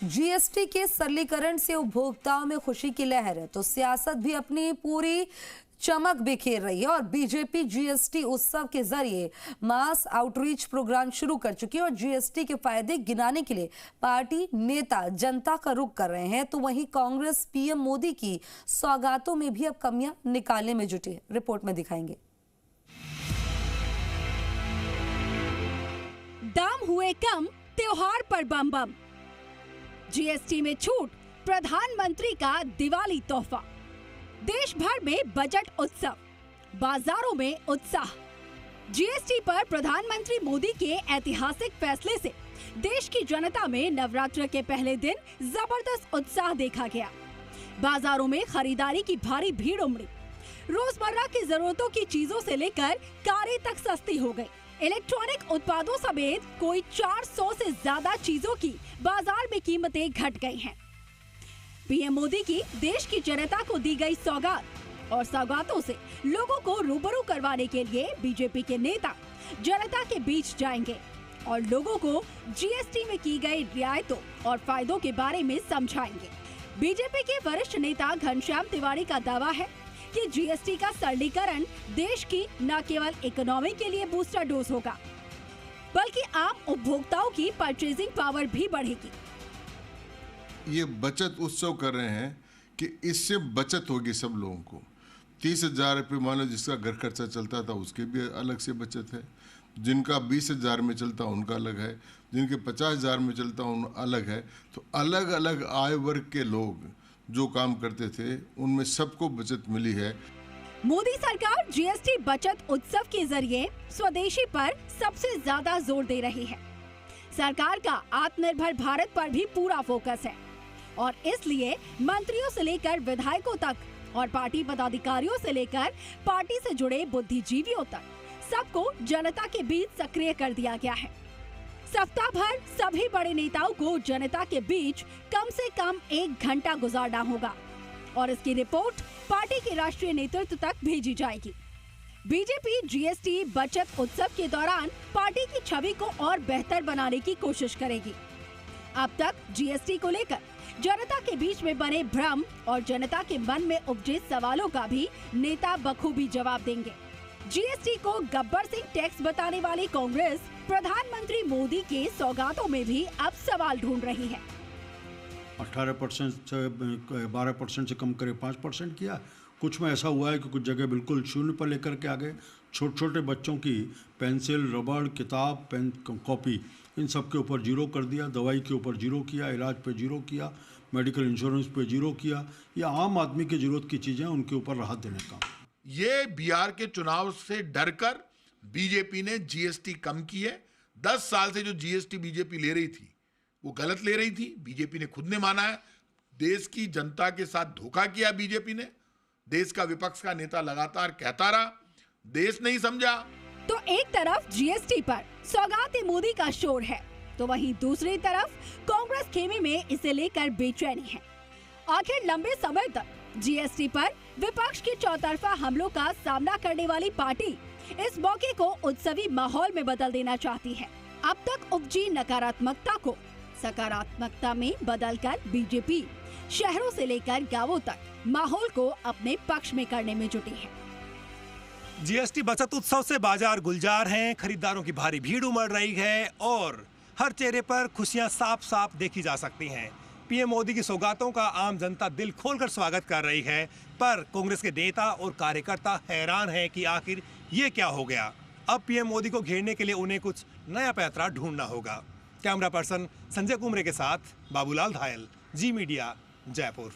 GST के सरलीकरण से उपभोक्ताओं में खुशी की लहर है तो सियासत भी अपनी पूरी चमक बिखेर रही है और बीजेपी जीएसटी उत्सव के जरिए मास आउटरीच प्रोग्राम शुरू कर चुकी है और जीएसटी के फायदे गिनाने के लिए पार्टी नेता जनता का रुख कर रहे हैं। तो वहीं कांग्रेस पीएम मोदी की सौगातों में भी अब कमियां निकालने में जुटी है। रिपोर्ट में दिखाएंगे। दाम हुए कम, त्योहार पर बम बम। जीएसटी में छूट, प्रधानमंत्री का दिवाली तोहफा। देश भर में बजट उत्सव, बाजारों में उत्साह। जीएसटी पर प्रधानमंत्री मोदी के ऐतिहासिक फैसले से देश की जनता में नवरात्र के पहले दिन जबरदस्त उत्साह देखा गया। बाजारों में खरीदारी की भारी भीड़ उमड़ी। रोजमर्रा की जरूरतों की चीजों से लेकर कारें तक सस्ती हो गई। इलेक्ट्रॉनिक उत्पादों समेत कोई 400 से ज्यादा चीजों की बाजार में कीमतें घट गई हैं। पीएम मोदी की देश की जनता को दी गई सौगात और सौगातों से लोगों को रूबरू करवाने के लिए बीजेपी के नेता जनता के बीच जाएंगे और लोगों को जीएसटी में की गई रियायतों और फायदों के बारे में समझाएंगे। बीजेपी के वरिष्ठ नेता घनश्याम तिवारी का दावा है कि जीएसटी का सरलीकरण देश की न केवल इकोनॉमी के लिए बूस्टर डोज होगा, बल्कि आम उपभोक्ताओं की परचेजिंग पावर भी बढ़ेगी। ये बचत उत्सव कर रहे हैं कि इससे बचत होगी सब लोगों को। 30,000 रुपये मानो जिसका घर खर्चा चलता था उसके भी अलग से बचत है, जिनका 20,000 में चलता उनका अलग है, जिनके 50,000 में चलता उन अलग है। तो अलग अलग आय वर्ग के लोग जो काम करते थे उनमें सबको बचत मिली है। मोदी सरकार जीएसटी बचत उत्सव के जरिए स्वदेशी पर सबसे ज्यादा जोर दे रही है। सरकार का आत्मनिर्भर भारत पर भी पूरा फोकस है और इसलिए मंत्रियों से लेकर विधायकों तक और पार्टी पदाधिकारियों से लेकर पार्टी से जुड़े बुद्धिजीवियों तक सबको जनता के बीच सक्रिय कर दिया गया है। सप्ताह भर सभी बड़े नेताओं को जनता के बीच कम से कम 1 घंटा गुजारना होगा और इसकी रिपोर्ट पार्टी के राष्ट्रीय नेतृत्व तक भेजी जाएगी। बीजेपी जीएसटी बचत उत्सव के दौरान पार्टी की छवि को और बेहतर बनाने की कोशिश करेगी। अब तक जीएसटी को लेकर जनता के बीच में बने भ्रम और जनता के मन में उपजे सवालों का भी नेता बखूबी जवाब देंगे। जीएसटी को गब्बर सिंह टैक्स बताने वाली कांग्रेस प्रधानमंत्री मोदी के सौगातों में भी अब सवाल ढूंढ रही है। 18% से 12% से कम करे 5% किया। कुछ में ऐसा हुआ है कि कुछ जगह बिल्कुल शून्य पर लेकर के आ गए। छोटे छोटे बच्चों की पेंसिल, रबड़, किताब, पेन, कॉपी, इन सब के ऊपर जीरो कर दिया। दवाई के ऊपर जीरो किया, इलाज पे जीरो किया, मेडिकल इंश्योरेंस पे जीरो किया। ये आम आदमी की जरूरत की चीज़ें उनके ऊपर राहत देने का। ये बिहार के चुनाव से डरकर बीजेपी ने जीएसटी कम की है। 10 साल से जो जीएसटी बीजेपी ले रही थी वो गलत ले रही थी। बीजेपी ने खुद ने माना है। देश की जनता के साथ धोखा किया बीजेपी ने। देश का विपक्ष का नेता लगातार कहता रहा, देश नहीं समझा। तो एक तरफ जीएसटी पर सौगात मोदी का शोर है तो वहीं दूसरी तरफ कांग्रेस खेमे में इसे लेकर बेचैनी है। आखिर लंबे समय तक जीएसटी पर विपक्ष के चौतरफा हमलों का सामना करने वाली पार्टी इस मौके को उत्सवी माहौल में बदल देना चाहती है। अब तक उपजी नकारात्मकता को सकारात्मकता में बदलकर बीजेपी शहरों से लेकर गांवों तक माहौल को अपने पक्ष में करने में जुटी है। जीएसटी बचत उत्सव से बाजार गुलजार हैं, खरीदारों की भारी भीड़ उमड़ रही है और हर चेहरे पर खुशियां साफ साफ देखी जा सकती हैं। पीएम मोदी की सौगातों का आम जनता दिल खोलकर स्वागत कर रही है, पर कांग्रेस के नेता और कार्यकर्ता हैरान हैं कि आखिर ये क्या हो गया। अब पीएम मोदी को घेरने के लिए उन्हें कुछ नया पैंतरा ढूंढना होगा। कैमरा पर्सन संजय कुमरे के साथ बाबूलाल धायल, जी मीडिया, जयपुर।